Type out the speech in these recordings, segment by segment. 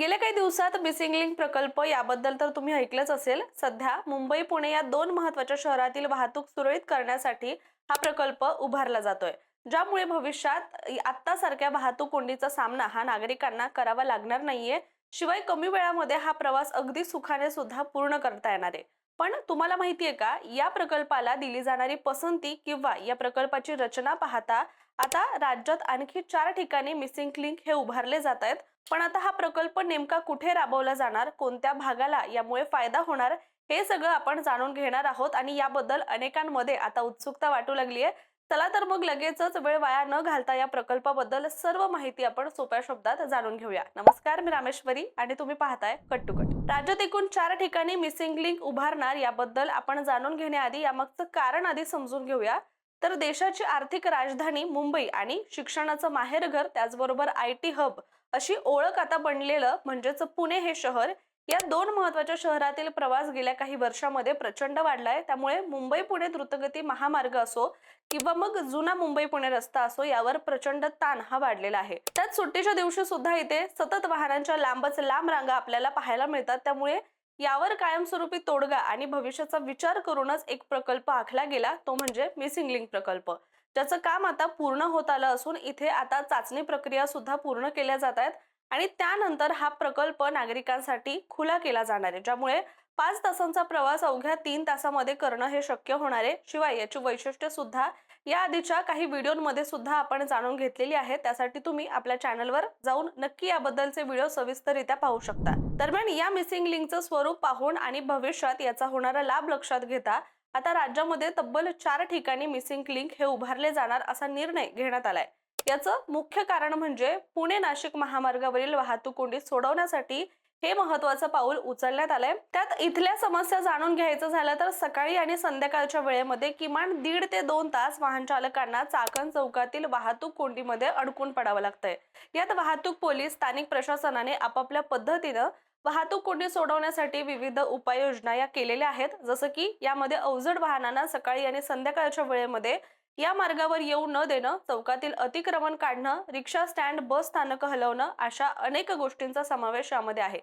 गेल्या काही दिवसात मिसिंग लिंक प्रकल्प याबद्दल तर तुम्ही ऐकलंच असेल। सध्या मुंबई पुणे या दोन महत्त्वाच्या शहरातील वाहतूक सुरळीत करण्यासाठी हा प्रकल्प उभारला जातोय, ज्यामुळे भविष्यात आता सारख्या वाहतूक कोंडीचा सामना हा नागरिकांना करावा लागणार नाहीये। शिवाय कमी वेळामध्ये हा प्रवास अगदी सुखाने सुद्धा पूर्ण करता येणार आहे। पण तुम्हाला माहितीये का, या प्रकल्पाला दिली जाणारी पसंती किंवा या प्रकल्पाची रचना पाहता आता राज्यात आणखी 4 ठिकाणी मिसिंग लिंक हे उभारले जात आहेत। पण आता हा प्रकल्प नेमका कुठे राबवला जाणार, कोणत्या भागाला यामुळे फायदा होणार, हे सगळं आपण जाणून घेणार आहोत आणि याबद्दल अनेकांमध्ये आता उत्सुकता वाटू लागली आहे। चला तर मग लगेचच वेळ वाया न घालता या प्रकल्पाबद्दल सर्व माहिती आपण सोप्या शब्दात जाणून घेऊया। नमस्कार, मी रामेश्वरी आणि तुम्ही पाहताय कट टू कट। राज्यात एकूण 4 ठिकाणी मिसिंग लिंक उभारणार याबद्दल आपण जाणून घेण्याआधी यामागचं कारण आधी समजून घेऊया। तर देशाची आर्थिक राजधानी मुंबई आणि शिक्षणाचं माहेरघर, त्याचबरोबर IT हब अशी ओळख आता बनलेलं म्हणजेच पुणे हे शहर, या दोन महत्त्वाच्या शहरातील प्रवास गेल्या काही वर्षांमध्ये प्रचंड वाढलाय। त्यामुळे मुंबई पुणे द्रुतगती महामार्ग असो किंवा मग जुना मुंबई पुणे रस्ता असो, यावर प्रचंड ताण हा वाढलेला आहे। त्यात सुट्टीच्या दिवशी सुद्धा इथे सतत वाहनांच्या लांबच लांब रांगा आपल्याला पाहायला मिळतात। त्यामुळे यावर कायमस्वरूपी तोडगा आणि भविष्याचा विचार करूनच एक प्रकल्प आखला गेला, तो म्हणजे मिसिंग लिंक प्रकल्प, ज्याचं काम आता पूर्ण होत आलं असून इथे आता चाचणी प्रक्रिया सुद्धा पूर्ण केल्या जात आहेत आणि त्यानंतर हा प्रकल्प नागरिकांसाठी खुला केला जाणार आहे, ज्यामुळे 5 तासांचा प्रवास अवघ्या 3 तासामध्ये करणं हे शक्य होणार आहे। शिवाय याची वैशिष्ट्ये सुद्धा या आधीच्या काही व्हिडिओमध्ये सुद्धा आपण जाणून घेतलेली आहे, त्यासाठी तुम्ही आपल्या चॅनलवर जाऊन नक्की याबद्दलचे व्हिडिओ सविस्तररित्या पाहू शकता। दरम्यान या मिसिंग लिंकचं स्वरूप पाहून आणि भविष्यात याचा होणारा लाभ लक्षात घेता आता राज्यामध्ये तब्बल 4 ठिकाणी मिसिंग लिंक हे उभारले जाणार असा निर्णय घेण्यात आलाय। याचं मुख्य कारण म्हणजे पुणे नाशिक महामार्गावरील वाहतूक कोंडी सोडवण्यासाठी हे महत्त्वाचं पाऊल उचलण्यात आलंय। त्यात इथल्या समस्या जाणून घ्यायचं झालं तर सकाळी आणि संध्याकाळच्या वेळेमध्ये किमान 1.5 ते 2 तास वाहन चालकांना चाकण चौकातील वाहतूक कोंडीमध्ये अडकून पडावं लागतंय। यात वाहतूक पोलीस, स्थानिक प्रशासनाने आपापल्या पद्धतीनं वाहतूक कोंडी सोडवण्यासाठी विविध उपाययोजना या केलेल्या आहेत। जसं की यामध्ये अवजड वाहनांना सकाळी आणि संध्याकाळच्या वेळेमध्ये या मार्गावर येऊ न देणं, चौकातील अतिक्रमण काढणं, रिक्षा स्टँड, बस स्थानक हलवणं, अशा अनेक गोष्टींचा समावेश यामध्ये आहे।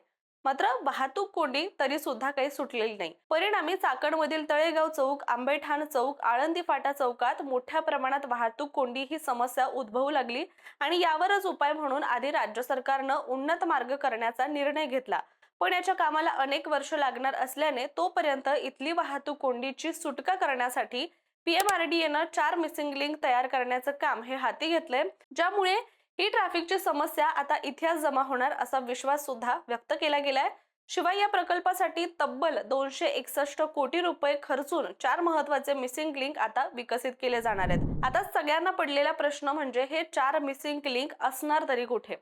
मात्र वाहतूक कोंडी तरी सुद्धा काही सुटलेली नाही। परिणामी चाकणमधील तळेगाव चौक, आंबेठाण चौक, आळंदी फाटा चौकात मोठ्या प्रमाणात वाहतूक कोंडी ही समस्या उद्भवू लागली आणि यावरच उपाय म्हणून आधी राज्य सरकारनं उन्नत मार्ग करण्याचा निर्णय घेतला। पण याच्या कामाला अनेक वर्ष लागणार असल्याने तोपर्यंत इथली वाहतूक कोंडीची सुटका करण्यासाठी PMRDA 4 मिसिंग लिंक तयार करण्याचं काम हे हाती घेतलंय, ज्यामुळे ही ट्रॅफिकची समस्या आता इथेच जमा होणार असा विश्वास सुद्धा व्यक्त केला गेलाय। शिवाय या प्रकल्पासाठी तब्बल 261 कोटी रुपये खर्चून 4 महत्त्वाचे मिसिंग लिंक आता विकसित केले जाणार आहेत। आता सगळ्यांना पडलेला प्रश्न म्हणजे हे 4 मिसिंग लिंक असणार तरी कुठे?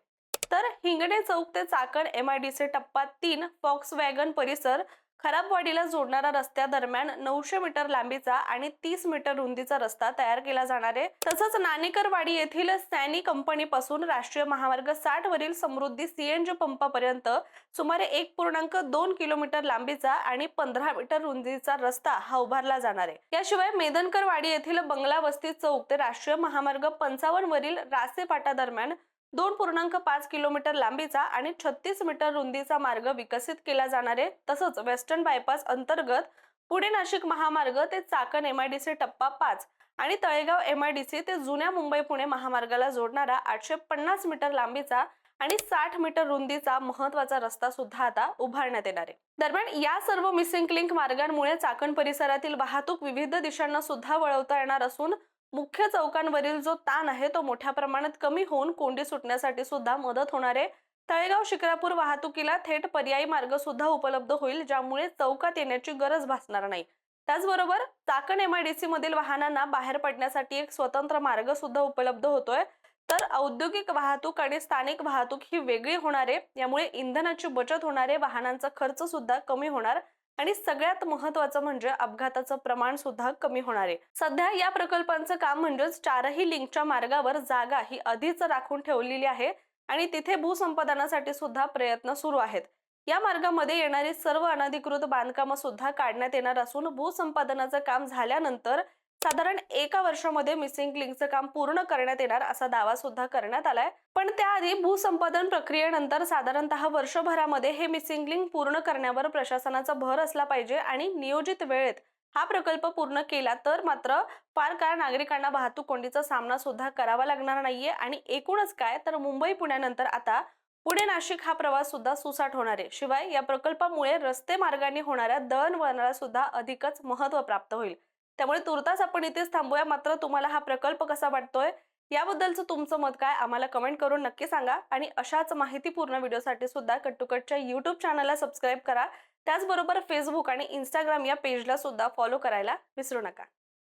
तर हिंगणे चौक ते चाकण MIDC टप्पा 3 फॉक्सवॅगन परिसर, खराबवाडीला जोडणारा रस्त्यादरम्यान 900 मीटर लांबीचा आणि 30 मीटर रुंदीचा रस्ता तयार केला जाणार आहे। तसंच नाणेकरवाडी येथील सॅनी कंपनीपासून राष्ट्रीय महामार्ग 60 वरील समृद्धी CNG पंपापर्यंत सुमारे 1.2 किलोमीटर लांबीचा आणि 15 मीटर रुंदीचा रस्ता हा उभारला जाणार आहे। याशिवाय मेदनकरवाडी येथील बंगला वस्ती चौक ते राष्ट्रीय महामार्ग 55 वरील रासे फाटा दरम्यान 2.5 किलोमीटर लांबीचा आणि 36 मीटर रुंदीचा मार्ग विकसित केला जाणार आहे। तसंच वेस्टर्न बायपास अंतर्गत पुणे नाशिक महामार्ग ते चाकण MIDC टप्पा 5 आणि तळेगाव MIDC ते जुन्या मुंबई पुणे महामार्गाला जोडणारा 850 मीटर लांबीचा आणि 60 मीटर रुंदीचा महत्त्वाचा रस्ता सुद्धा आता उभारण्यात येणार आहे। दरम्यान या सर्व मिसिंग लिंक मार्गांमुळे चाकण परिसरातील वाहतूक विविध दिशांना सुद्धा वळवता येणार असून मुख्य चौकांवरील जो ताण आहे तो मोठ्या प्रमाणात कमी होऊन कोंडी सुटण्यासाठी सुद्धा मदत होणार आहे। तळेगाव शिक्रापूर वाहतुकीला थेट पर्यायी मार्ग सुद्धा उपलब्ध होईल, ज्यामुळे चौकात येण्याची गरज भासणार नाही। त्याचबरोबर चाकण MIDC मधील वाहनांना बाहेर पडण्यासाठी एक स्वतंत्र मार्ग सुद्धा उपलब्ध होतोय। तर औद्योगिक वाहतूक आणि स्थानिक वाहतूक ही वेगळी होणार आहे। यामुळे इंधनाची बचत होणार आहे, वाहनांचा खर्च सुद्धा कमी होणार आणि सगळ्यात महत्त्वाचं म्हणजे अपघाताचं प्रमाण सुद्धा कमी होणार आहे। सध्या या प्रकल्पांचं काम म्हणजेच 4ही लिंकच्या मार्गावर जागा ही आधीच राखून ठेवलेली आहे आणि तिथे भूसंपादनासाठी सुद्धा प्रयत्न सुरू आहेत। या मार्गामध्ये येणारी सर्व अनधिकृत बांधकामं सुद्धा काढण्यात येणार असून भूसंपादनाचं काम झाल्यानंतर साधारण 1 वर्षामध्ये मिसिंग लिंकचं काम पूर्ण करण्यात येणार असा दावा सुद्धा करण्यात आलाय. पण त्याआधी भूसंपादन प्रक्रियेनंतर साधारणतः वर्षभरामध्ये हे मिसिंग लिंक पूर्ण करण्यावर प्रशासनाचा भर असला पाहिजे आणि नियोजित वेळेत हा प्रकल्प पूर्ण केला तर मात्र फार काळ नागरिकांना वाहतूक कोंडीचा सामना सुद्धा करावा लागणार नाहीये. आणि एकूणच काय तर मुंबई पुण्यानंतर आता पुणे नाशिक हा प्रवास सुद्धा सुसाट होणार आहे. शिवाय या प्रकल्पामुळे रस्ते मार्गाने होणाऱ्या दळणवळणाला सुद्धा अधिकच महत्त्व प्राप्त होईल. त्यामुळे तुर्तास आपण इथेच थांबूया. मात्र तुम्हाला हा प्रकल्प कसा वाटतोय याबद्दलचं तुमचं मत काय आम्हाला कमेंट करून नक्की सांगा. आणि अशाच माहितीपूर्ण व्हिडिओसाठी सुद्धा कट टू कटच्या YouTube चॅनलला सबस्क्राईब करा. त्याचबरोबर फेसबुक आणि इंस्टाग्राम या पेजला सुद्धा फॉलो करायला विसरू नका.